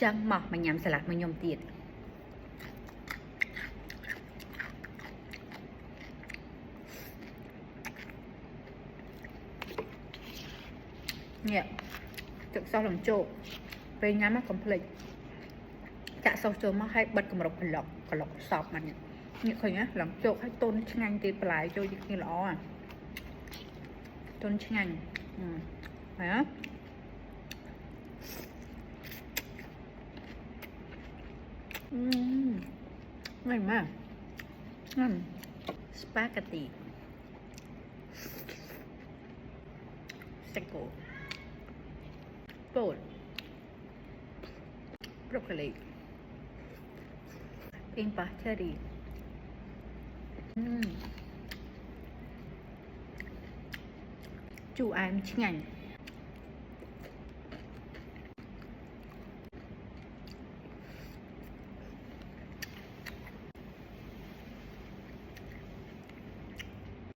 จังหมอกมันยำสลัดมันยมตีดเนี่ยจากซอสหลังโจกเป็นงานมากคอมเพล็กจะซอสโจมาให้บัดกำลังกระหลอกสอบมันเนี่ยเคยนะหลังโจกให้ต้นช่างตีปลายโจยนี่ล้ออ่ะต้นช่างฮะง่ายมากสปาเกตตีสเต็กโกโปรดบรอกโคลีอินปาเชอรี่จูอายมันช่าง